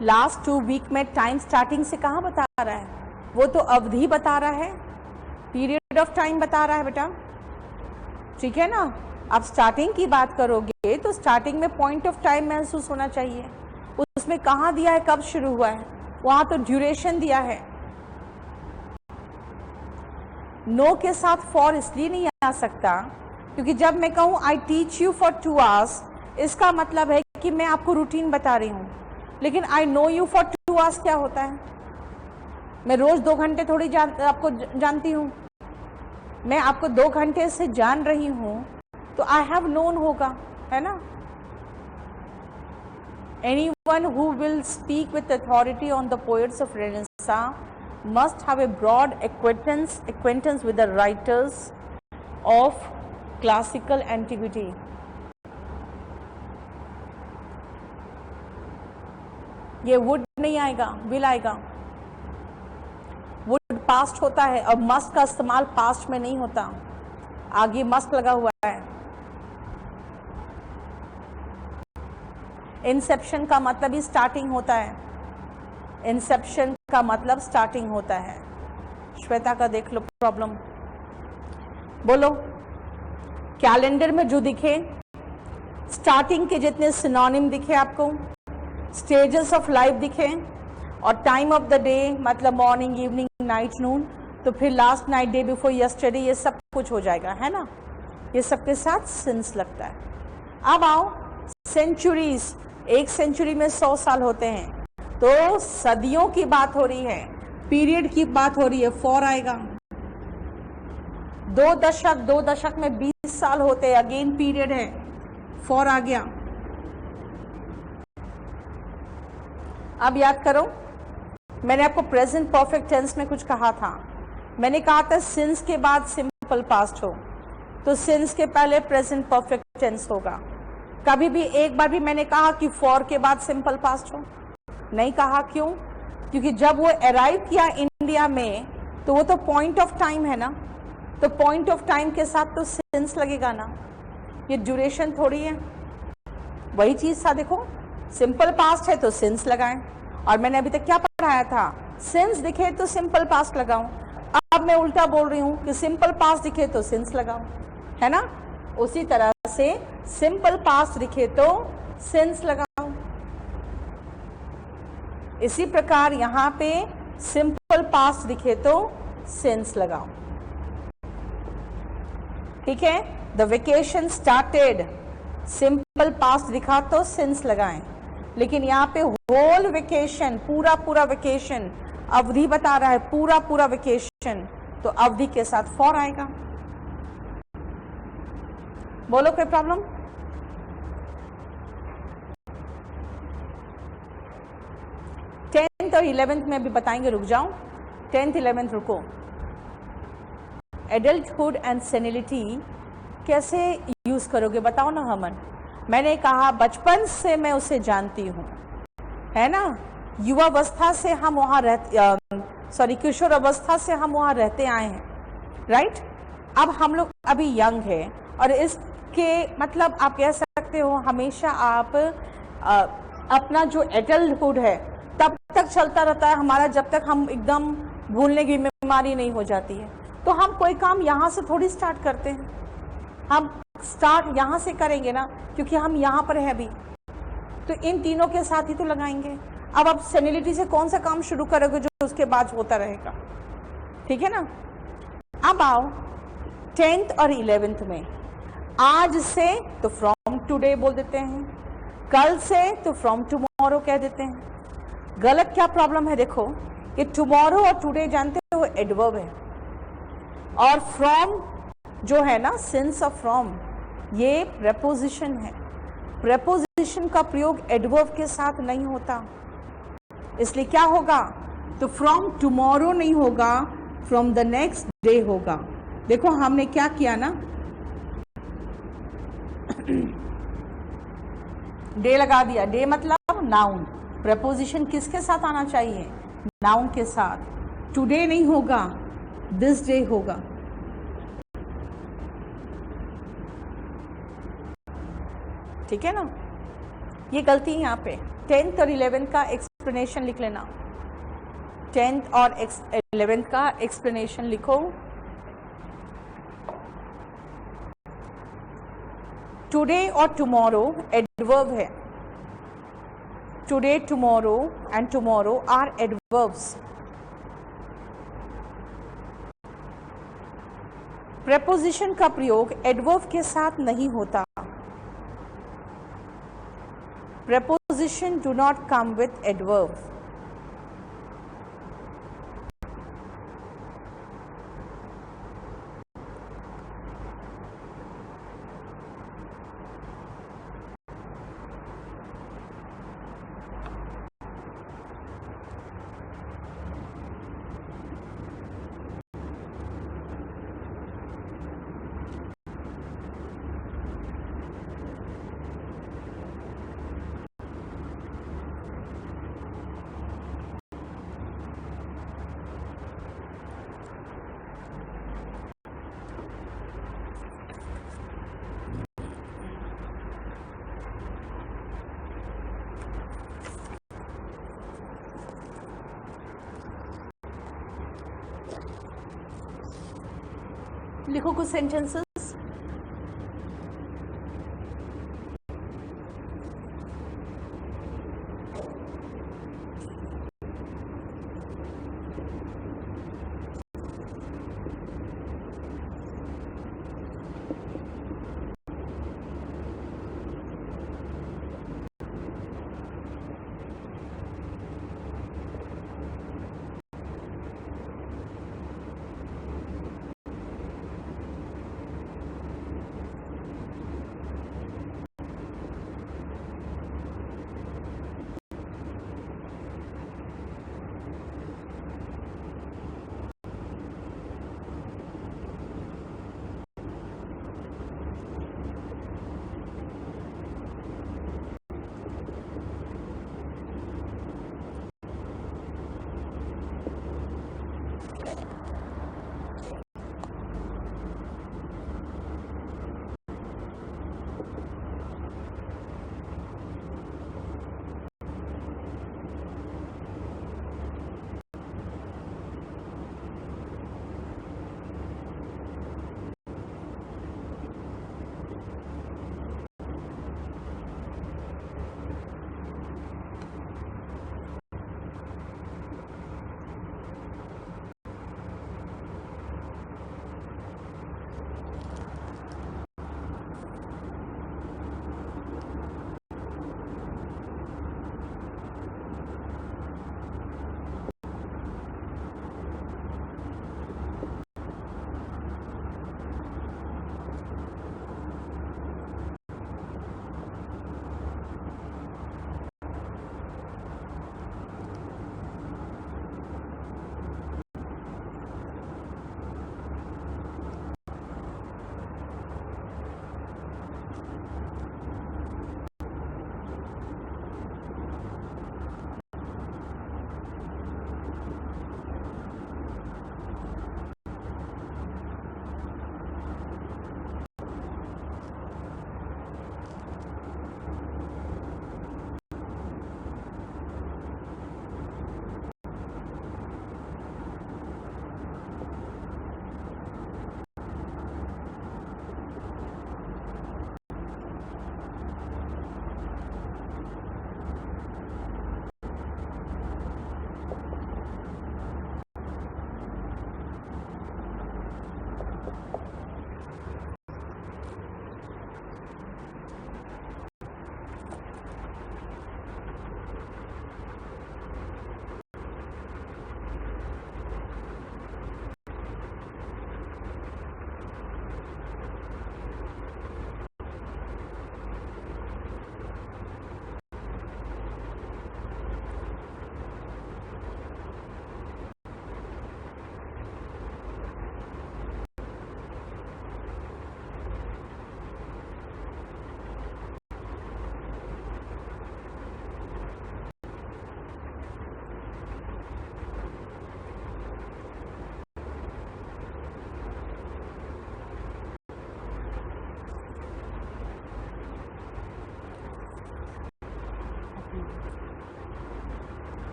लास्ट 2 वीक में टाइम स्टार्टिंग से कहाँ बता रहा है, वो तो अवधि बता रहा है, पीरियड ऑफ टाइम बता रहा है बेटा, ठीक है ना। आप स्टार्टिंग की बात करोगे तो स्टार्टिंग में पॉइंट ऑफ टाइम महसूस होना चाहिए, उसमें कहाँ दिया है, कब शुरू हुआ है, वहां तो ड्यूरेशन दिया है। नो के साथ फॉर इसलिए नहीं आ सकता क्योंकि जब मैं कहूँ आई टीच यू फॉर 2 hours, इसका मतलब है कि मैं आपको रूटीन बता रही हूँ। लेकिन I know you for 2 hours क्या होता है, मैं रोज 2 घंटे थोड़ी आपको जानती हूँ, मैं आपको 2 घंटे से जान रही हूँ तो आई हैव नोन होगा, है ना। Anyone who will speak with authority on the poets of Renaissance must have a broad acquaintance with the writers of classical antiquity. ये would नहीं आएगा, will आएगा। would past होता है और must का इस्तेमाल past में नहीं होता, आगे must लगा हुआ है। इंसेप्शन का मतलब ही स्टार्टिंग होता है, इंसेप्शन का मतलब स्टार्टिंग होता है। श्वेता का देख लो प्रॉब्लम, बोलो। कैलेंडर में जो दिखे, स्टार्टिंग के जितने सिनोनिम दिखे आपको, स्टेजेस ऑफ लाइफ दिखे, और टाइम ऑफ द डे मतलब मॉर्निंग, इवनिंग, नाइट, नून, तो फिर last night, day before yesterday, ये सब कुछ हो जाएगा, है ना। ये सबके साथ सिंस लगता है। अब आओ सेंचुरीज, 1 सेंचुरी में 100 साल होते हैं, तो सदियों की बात हो रही है, पीरियड की बात हो रही है, 4 आएगा। 2 दशक में 20 साल होते हैं, अगेन पीरियड है, 4 आ गया। अब याद करो, मैंने आपको प्रेजेंट परफेक्ट टेंस में कुछ कहा था, मैंने कहा था सिंस के बाद सिंपल पास्ट हो, तो सिंस के पहले प्रेजेंट परफेक्ट टेंस होगा। कभी भी एक बार भी मैंने कहा कि फॉर के बाद सिंपल पास्ट हो, नहीं कहा। क्यों? क्योंकि जब वो अराइव किया इंडिया में तो वो तो पॉइंट ऑफ टाइम है ना, तो पॉइंट ऑफ टाइम के साथ तो सिंस लगेगा ना, ये ड्यूरेशन थोड़ी है। वही चीज था, देखो सिंपल पास्ट है तो सिंस लगाएं, और मैंने अभी तक क्या पढ़ाया था, सिंस दिखे तो सिंपल पास्ट लगाऊं। अब मैं उल्टा बोल रही हूं कि सिंपल पास्ट दिखे तो सिंस लगाऊं, है ना। उसी तरह से सिंपल पास्ट दिखे तो सिंस लगाऊं। इसी प्रकार यहां पे सिंपल पास्ट दिखे तो सिंस लगाऊं। ठीक है, the vacation started, simple past दिखा तो सिंस लगाएं, लेकिन यहाँ पे होल वेकेशन, पूरा पूरा वेकेशन, अवधि बता रहा है पूरा पूरा वेकेशन, तो अवधि के साथ फॉर आएगा। बोलो कोई प्रॉब्लम? टेंथ और 11th में भी बताएंगे, रुक जाओ, 10th 11th रुको। एडल्टहुड एंड सेनिलिटी कैसे यूज करोगे बताओ ना हमन। मैंने कहा बचपन से मैं उसे जानती हूँ, है ना, युवावस्था से हम वहाँ रहते, किशोर अवस्था से हम वहाँ रहते आए हैं, राइट। अब हम लोग अभी यंग है, और इसके मतलब आप कह सकते हो हमेशा आप अपना जो एडल्टहुड है तब तक चलता रहता है हमारा, जब तक हम एकदम भूलने की बीमारी नहीं हो जाती है। तो हम कोई काम यहाँ से थोड़ी स्टार्ट करते हैं, हम स्टार्ट यहाँ से करेंगे ना, क्योंकि हम यहाँ पर है अभी, तो इन तीनों के साथ ही तो लगाएंगे। अब आप सेनिलिटी से कौन सा काम शुरू करोगे जो उसके बाद होता रहेगा, ठीक है ना। अब आओ 10th और 11th में, आज से तो फ्रॉम टुडे बोल देते हैं, कल से तो फ्रॉम टुमारो कह देते हैं। गलत क्या प्रॉब्लम है, देखो कि टुमारो और टुडे जानते हो एडवर्ब है, और फ्रॉम जो है ना, सिंस ऑफ फ्रॉम, ये प्रेपोजिशन है। प्रेपोजिशन का प्रयोग एडवर्ब के साथ नहीं होता, इसलिए क्या होगा, तो फ्रॉम टुमारो नहीं होगा, फ्रॉम द नेक्स्ट डे होगा। देखो हमने क्या किया ना, डे लगा दिया, डे मतलब नाउन, प्रेपोजिशन किसके साथ आना चाहिए, नाउन के साथ। टुडे नहीं होगा, दिस डे होगा। ठीक है ना, ये गलती है यहाँ पे। 10th और 11th का एक्सप्लेनेशन लिख लेना, 10th और 11th का एक्सप्लेनेशन लिखो। टुडे और टुमारो एडवर्ब है, today, tomorrow and tomorrow are adverbs. Preposition का प्रयोग एडवर्ब के साथ नहीं होता। Preposition do not come with adverbs. लिखो कुछ सेंटेंसेस।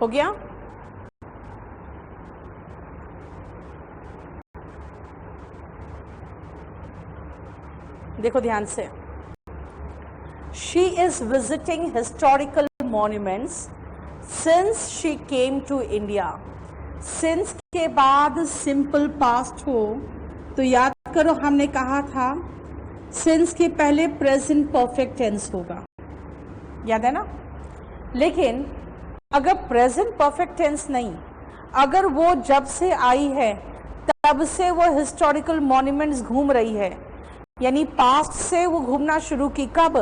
हो गया? देखो ध्यान से, she is visiting historical monuments since she came to India. Since के बाद सिंपल पास्ट हो तो याद करो हमने कहा था सिंस के पहले प्रेजेंट परफेक्ट टेंस होगा, याद है ना? लेकिन अगर प्रेजेंट परफेक्ट टेंस नहीं, अगर वो जब से आई है तब से वो हिस्टोरिकल मॉन्यूमेंट्स घूम रही है, यानी पास्ट से वो घूमना शुरू की कब?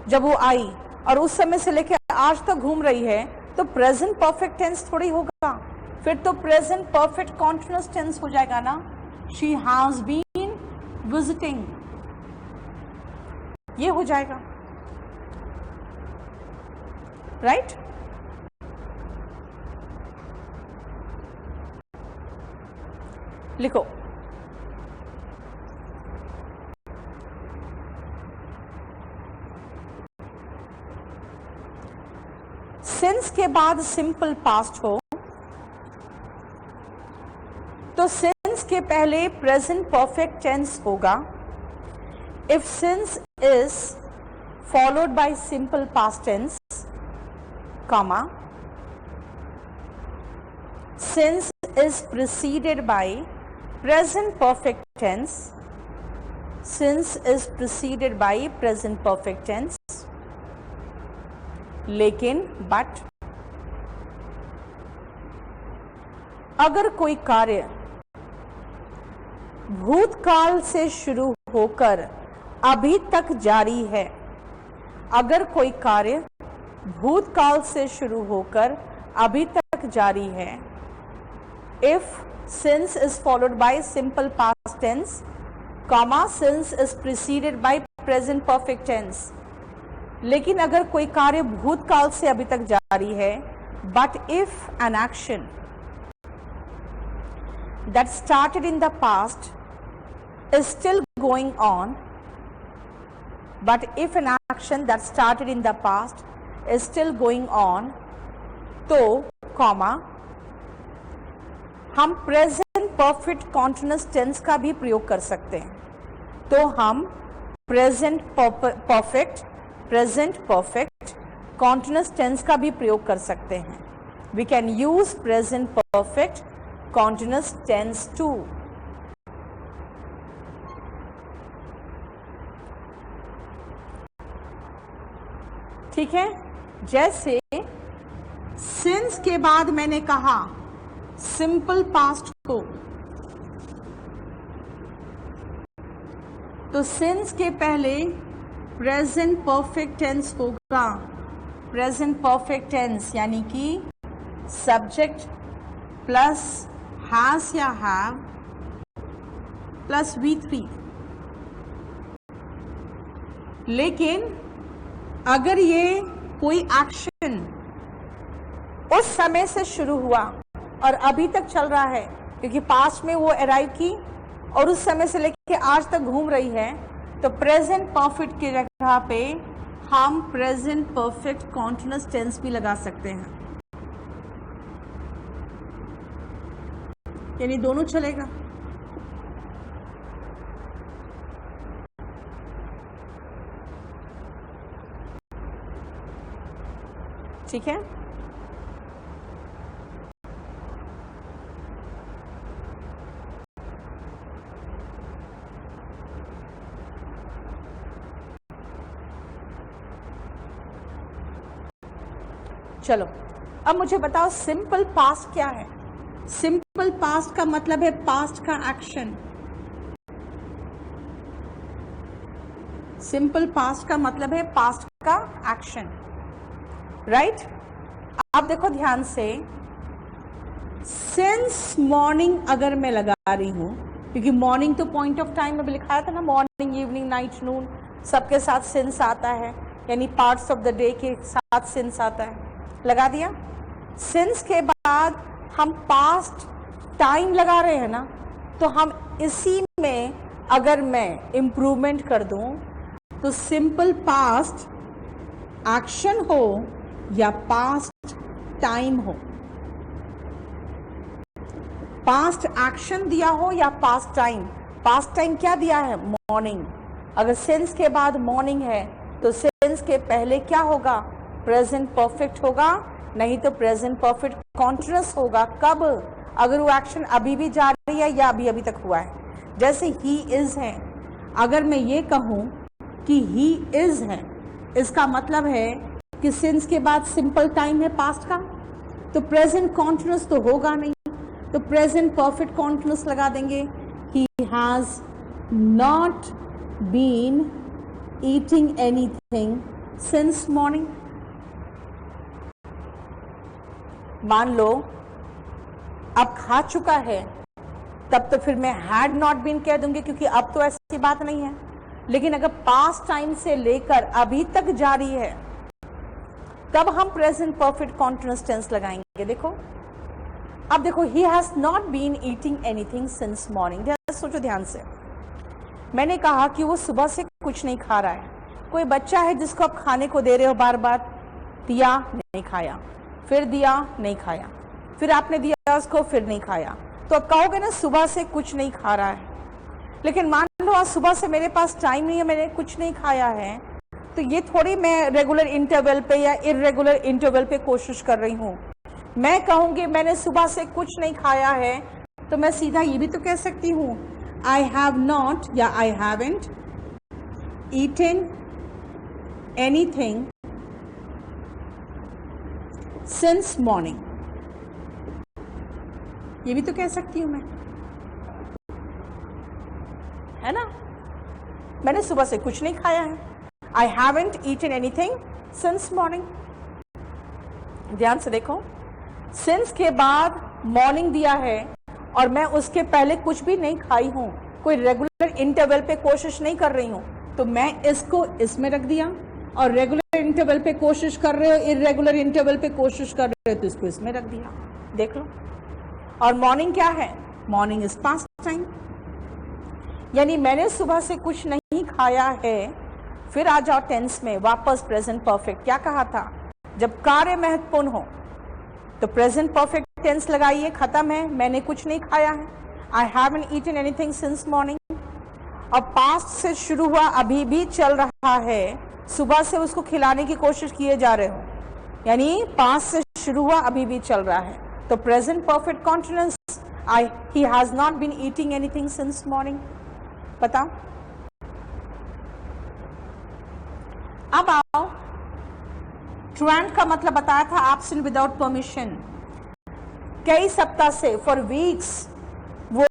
जब वो आई, और उस समय से लेकर आज तक घूम रही है, तो प्रेजेंट परफेक्ट टेंस थोड़ी होगा, फिर तो प्रेजेंट परफेक्ट कॉन्टिन्यूअस टेंस हो जाएगा ना। शी हैज बीन विजिटिंग, ये हो जाएगा, राइट? लिखो, सिंस के बाद सिंपल पास्ट हो तो सिंस के पहले प्रेजेंट परफेक्ट टेंस होगा। If since is followed by simple past tense, comma, since is preceded by present perfect tense, since is preceded by present perfect tense, लेकिन but अगर कोई कार्य भूतकाल से शुरू होकर अभी तक जारी है, अगर कोई कार्य भूतकाल से शुरू होकर अभी तक जारी है, if since is followed by simple past tense, comma, since is preceded by present perfect tense, लेकिन अगर कोई कार्य भूतकाल से अभी तक जारी है, but if an action that started in the past is still going on, but if an action that started in the past is still going on, तो comma, हम प्रेजेंट परफेक्ट कॉन्टिन्यूअस टेंस का भी प्रयोग कर सकते हैं। तो हम प्रेजेंट परफेक्ट कॉन्टिन्यूअस टेंस का भी प्रयोग कर सकते हैं। We can use present perfect continuous tense too. ठीक है, जैसे सिंस के बाद मैंने कहा सिंपल पास्ट को, तो सिंस के पहले प्रेजेंट परफेक्ट टेंस होगा। प्रेजेंट परफेक्ट टेंस यानी कि सब्जेक्ट प्लस हैज या हैव प्लस V3। लेकिन अगर ये कोई एक्शन उस समय से शुरू हुआ और अभी तक चल रहा है, क्योंकि पास्ट में वो अराइव की और उस समय से लेके आज तक घूम रही है, तो प्रेजेंट परफेक्ट की जगह पे हम प्रेजेंट परफेक्ट कॉन्टिन्यूअस टेंस भी लगा सकते हैं, यानी दोनों चलेगा। ठीक है, चलो अब मुझे बताओ सिंपल पास्ट क्या है। सिंपल पास्ट का मतलब है पास्ट का एक्शन। सिंपल पास्ट का मतलब है पास्ट का एक्शन, राइट? आप देखो ध्यान से, सिंस मॉर्निंग अगर मैं लगा रही हूं, क्योंकि मॉर्निंग तो पॉइंट ऑफ टाइम में भी लिखाया था ना, मॉर्निंग, इवनिंग, नाइट, नून, सबके साथ सिंस आता है, यानी पार्ट्स ऑफ द डे के साथ सिंस आता है, लगा दिया। सिंस के बाद हम पास्ट टाइम लगा रहे हैं ना, तो हम इसी में अगर मैं इंप्रूवमेंट कर दूं तो सिंपल पास्ट एक्शन हो या पास्ट टाइम हो, पास्ट एक्शन दिया हो या पास्ट टाइम क्या दिया है? मॉर्निंग। अगर सिंस के बाद मॉर्निंग है तो सिंस के पहले क्या होगा? प्रेजेंट परफेक्ट होगा, नहीं तो प्रेजेंट परफेक्ट कॉन्टिन्यूअस होगा। कब? अगर वो एक्शन अभी भी जारी है या अभी तक हुआ है। जैसे ही इज है, अगर मैं ये कहूं कि ही इज है, इसका मतलब है कि सिंस के बाद सिंपल टाइम है पास्ट का, तो प्रेजेंट कॉन्टिन्यूअस तो होगा नहीं, तो प्रेजेंट परफेक्ट कॉन्टिन्यूअस लगा देंगे। He has not been eating anything since morning. मान लो अब खा चुका है, तब तो फिर मैं हैड नॉट बीन कह दूंगी, क्योंकि अब तो ऐसी बात नहीं है। लेकिन अगर पास्ट टाइम से लेकर अभी तक जारी है, तब हम प्रेजेंट परफेक्ट कॉन्टिन्यूअस टेंस लगाएंगे। देखो, अब देखो, he has not been eating anything since morning. सोचो ध्यान से, मैंने कहा कि वो सुबह से कुछ नहीं खा रहा है। कोई बच्चा है जिसको आप खाने को दे रहे हो, बार बार दिया, नहीं खाया, फिर दिया, नहीं खाया, फिर आपने दिया उसको, फिर नहीं खाया, तो अब कहोगे ना सुबह से कुछ नहीं खा रहा है। लेकिन मान लो आज सुबह से मेरे पास टाइम नहीं है, मैंने कुछ नहीं खाया है, तो ये थोड़ी मैं रेगुलर इंटरवल पे या इरेगुलर इंटरवल पे कोशिश कर रही हूँ। मैं कहूँगी मैंने सुबह से कुछ नहीं खाया है, तो मैं सीधा ये भी तो कह सकती हूँ, आई हैव नॉट या I haven't eaten anything since morning. ये भी तो कह सकती हूं मैं, है ना? मैंने सुबह से कुछ नहीं खाया है, I haven't eaten anything since morning. ध्यान से देखो, सिंस के बाद मॉर्निंग दिया है और मैं उसके पहले कुछ भी नहीं खाई हूं, कोई रेगुलर इंटरवल पे कोशिश नहीं कर रही हूं, तो मैं इसको इसमें रख दिया। और रेगुलर इंटरवल पे कोशिश कर रहे हो, इरेगुलर इंटरवल पे कोशिश कर रहे हो, तो इसको इसमें रख दिया। देख लो। और मॉर्निंग क्या है? मॉर्निंग इज पास्ट टाइम, यानी मैंने सुबह से कुछ नहीं खाया है। फिर आ जाओ टेंस में वापस, प्रेजेंट परफेक्ट। क्या कहा था? जब कार्य महत्वपूर्ण हो तो प्रेजेंट परफेक्ट टेंस लगाइए, खत्म है, मैंने कुछ नहीं खाया है, I haven't eaten anything since morning. और पास्ट से शुरू हुआ, अभी भी चल रहा है, सुबह से उसको खिलाने की कोशिश किए जा रहे हो, यानी पास्ट से शुरू हुआ, अभी भी चल रहा है, तो present perfect continuous, he has not been eating anything since morning. बताओ। अब आओ, ट्रेंड का मतलब बताया था एब्सेंट विदाउट परमिशन। कई सप्ताह से, फॉर वीक्स, वो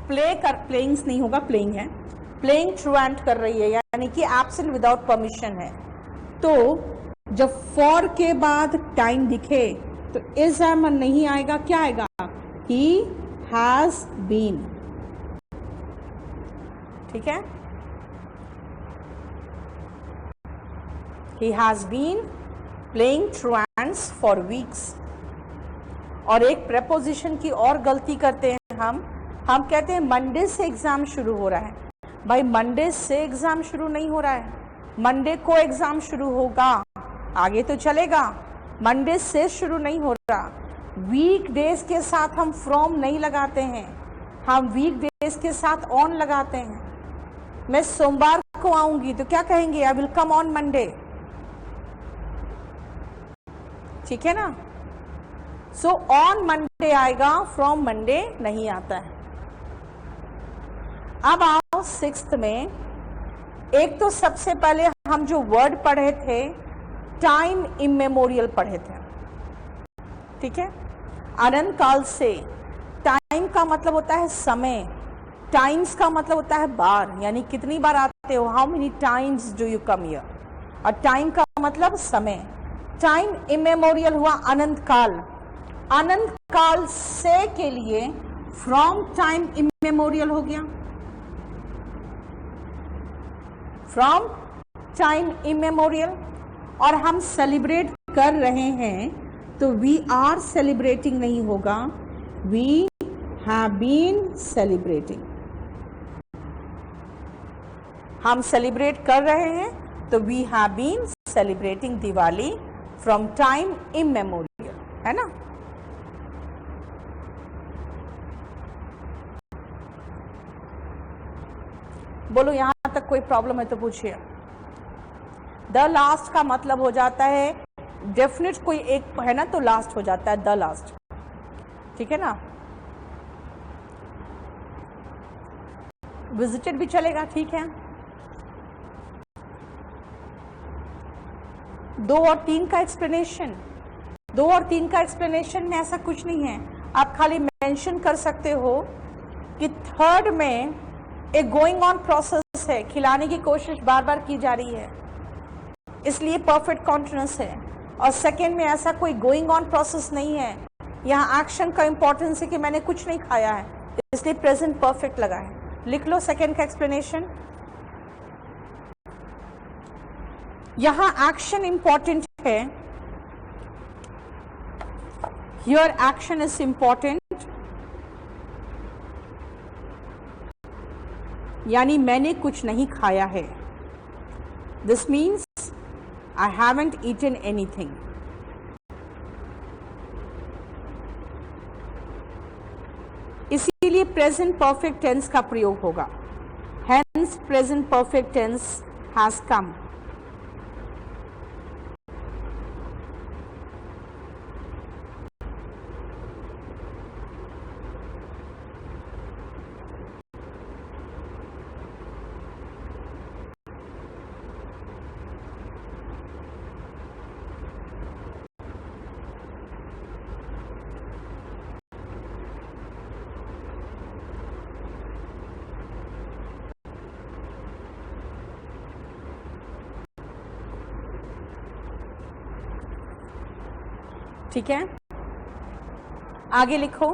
प्लेइंग्स नहीं होगा, प्लेइंग है, प्लेइंग ट्रेंड कर रही है, यानी कि एब्सेंट विदाउट परमिशन है। तो जब फॉर के बाद टाइम दिखे तो इज एम नहीं आएगा, क्या आएगा? He has been. ठीक है। He has been playing truants for weeks। और एक preposition की और गलती करते हैं हम कहते हैं मंडे से एग्जाम शुरू हो रहा है। भाई मंडे से एग्जाम शुरू नहीं हो रहा है, मंडे को एग्जाम शुरू होगा, आगे तो चलेगा, मंडे से शुरू नहीं हो रहा। वीक डेज के साथ हम फ्रॉम नहीं लगाते हैं, हम वीक डेज के साथ ऑन लगाते हैं। मैं सोमवार को आऊंगी तो क्या कहेंगे, I will come on Monday, ठीक है ना। सो ऑन मंडे आएगा, फ्रॉम मंडे नहीं आता है। अब आओ सिक्स्थ में, एक तो सबसे पहले हम जो वर्ड पढ़े थे टाइम इमेमोरियल पढ़े थे, ठीक है। अनंत काल से, टाइम का मतलब होता है समय, टाइम्स का मतलब होता है बार, यानी कितनी बार आते हो, how many times do you come here, और टाइम का मतलब समय। टाइम इमेमोरियल हुआ अनंत काल, अनंत काल से के लिए फ्रॉम टाइम इमेमोरियल हो गया, फ्रॉम टाइम इमेमोरियल। और हम सेलिब्रेट कर रहे हैं तो वी आर सेलिब्रेटिंग नहीं होगा, वी हैव बीन सेलिब्रेटिंग। हम सेलिब्रेट कर रहे हैं तो we have been celebrating Diwali from time immemorial, है ना। बोलो यहां तक कोई प्रॉब्लम है तो पूछिए। द लास्ट का मतलब हो जाता है डेफिनेट, कोई एक है ना तो लास्ट हो जाता है द लास्ट, ठीक है ना। विजिटेड भी चलेगा, ठीक है। 2 और 3 का एक्सप्लेनेशन, 2 और 3 का एक्सप्लेनेशन में ऐसा कुछ नहीं है, आप खाली मेंशन कर सकते हो कि थर्ड में एक गोइंग ऑन प्रोसेस है, खिलाने की कोशिश बार बार की जा रही है, इसलिए परफेक्ट कॉन्टिन्यूअस है। और सेकेंड में ऐसा कोई गोइंग ऑन प्रोसेस नहीं है, यहाँ एक्शन का इंपॉर्टेंस है कि मैंने कुछ नहीं खाया है, इसलिए प्रेजेंट परफेक्ट लगा है। लिख लो सेकेंड का एक्सप्लेनेशन। यहाँ एक्शन इंपॉर्टेंट है, हियर एक्शन इज इंपॉर्टेंट, यानी मैंने कुछ नहीं खाया है। This means I haven't eaten anything. इसीलिए प्रेजेंट परफेक्ट टेंस का प्रयोग होगा, hence present perfect tense has come. ठीक है, आगे लिखो।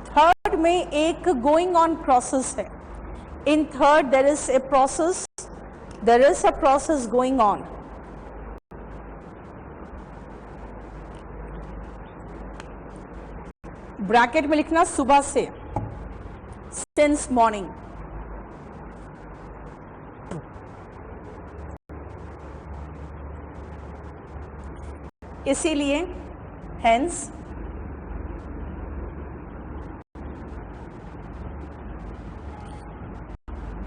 थर्ड में एक गोइंग ऑन प्रोसेस है, in third there is a process, there is a process going on. Bracket में लिखना सुबह से, सिंस मॉर्निंग। इसीलिए hence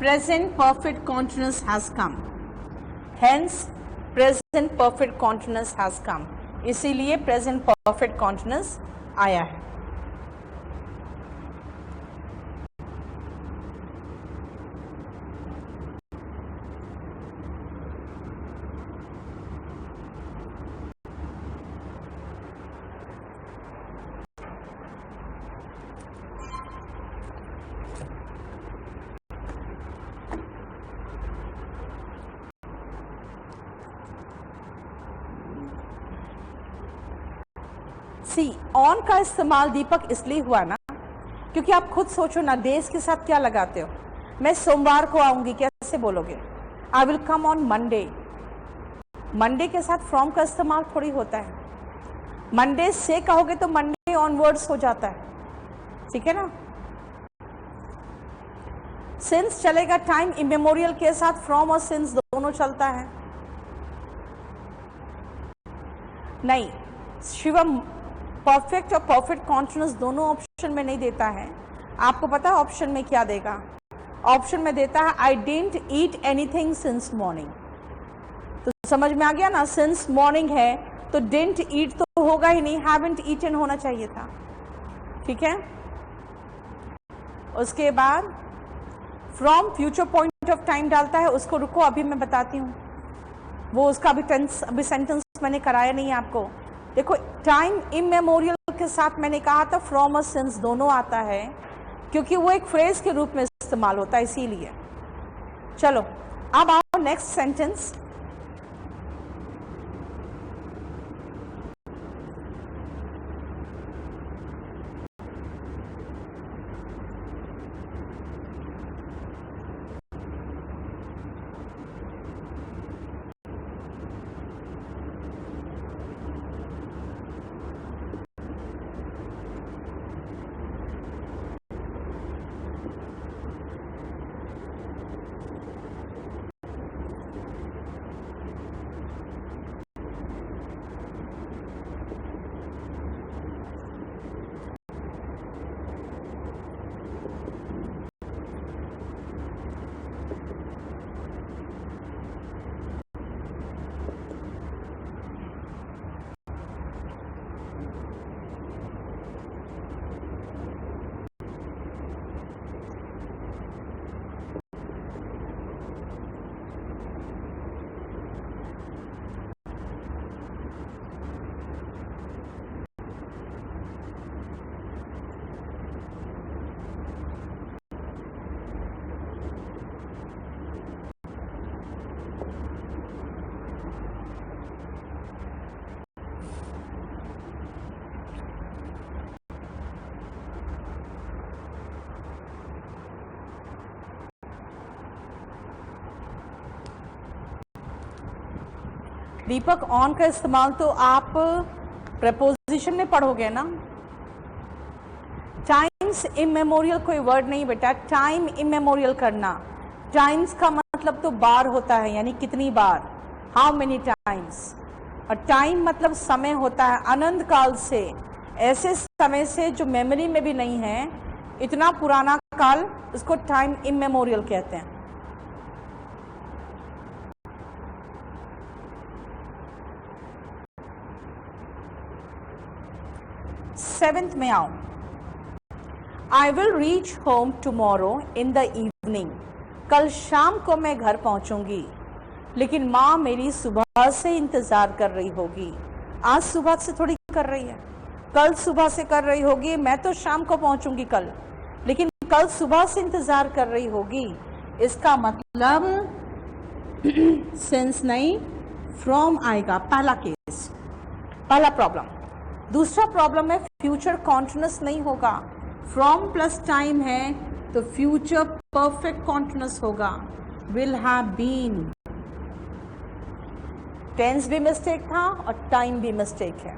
present perfect continuous has come, hence present perfect continuous has come, इसीलिए present perfect continuous आया है। सी on का इस्तेमाल दीपक इसलिए हुआ ना, क्योंकि आप खुद सोचो ना, देश के साथ क्या लगाते हो, मैं सोमवार को आऊंगी, कैसे बोलोगे? I will come on Monday. Monday के साथ फ्रॉम का इस्तेमाल थोड़ी होता है। मंडे से कहोगे तो मंडे ऑनवर्ड्स हो जाता है, ठीक है ना। सिंस चलेगा, टाइम इमेमोरियल के साथ फ्रॉम और सिंस दोनों चलता है। नहीं, शिवम परफेक्ट और परफेक्ट कॉन्टिन्यूअस दोनों ऑप्शन में नहीं देता है। आपको पता है ऑप्शन में क्या देगा? ऑप्शन में देता है I didn't eat anything since morning. तो समझ में आ गया ना, सिंस मॉर्निंग है तो डिडंट ईट तो होगा ही नहीं, हैवंट ईटन होना चाहिए था, ठीक है। उसके बाद from future point of time डालता है, उसको रुको अभी मैं बताती हूँ, वो उसका अभी टेंस, अभी सेंटेंस मैंने कराया नहीं है आपको। देखो टाइम इमेमोरियल के साथ मैंने कहा था फ्रॉम और सिंस दोनों आता है, क्योंकि वो एक फ्रेज के रूप में इस्तेमाल होता है, इसीलिए। चलो अब आओ नेक्स्ट सेंटेंस। दीपक ऑन का इस्तेमाल तो आप प्रपोजिशन में पढ़ोगे ना। टाइम्स इमेमोरियल कोई वर्ड नहीं बेटा, टाइम इमेमोरियल करना, टाइम्स का मतलब तो बार होता है, यानी कितनी बार, हाउ मेनी टाइम्स। और टाइम मतलब समय होता है, अनंत काल से, ऐसे समय से जो मेमोरी में भी नहीं है, इतना पुराना काल, उसको टाइम इमेमोरियल कहते हैं। सेवेंथ में आओ। I will reach home tomorrow in the evening. कल शाम को मैं घर पहुंचूंगी, लेकिन माँ मेरी सुबह से इंतजार कर रही होगी। आज सुबह से थोड़ी कर रही है, कल सुबह से कर रही होगी। मैं तो शाम को पहुंचूंगी कल, लेकिन कल सुबह से इंतजार कर रही होगी। इसका मतलब सिंस नहीं, फ्रॉम आएगा, पहला केस, पहला प्रॉब्लम। दूसरा प्रॉब्लम है फ्यूचर कॉन्टिन्यूअस नहीं होगा, फ्रॉम प्लस टाइम है तो फ्यूचर परफेक्ट कॉन्टिन्यूअस होगा, विल हैव बीन। टेंस भी मिस्टेक था और टाइम भी मिस्टेक है।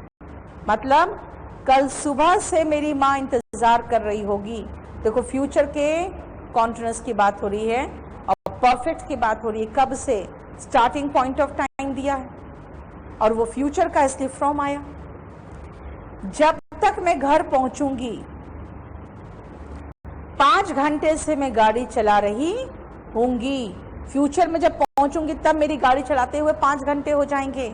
मतलब कल सुबह से मेरी माँ इंतजार कर रही होगी। देखो फ्यूचर के कॉन्टिन्यूअस की बात हो रही है और परफेक्ट की बात हो रही है। कब से? स्टार्टिंग पॉइंट ऑफ टाइम दिया है और वो फ्यूचर का, इसलिए फ्रॉम आया। जब तक मैं घर पहुंचूंगी, 5 घंटे से मैं गाड़ी चला रही होंगी। फ्यूचर में जब पहुंचूंगी तब मेरी गाड़ी चलाते हुए 5 घंटे हो जाएंगे।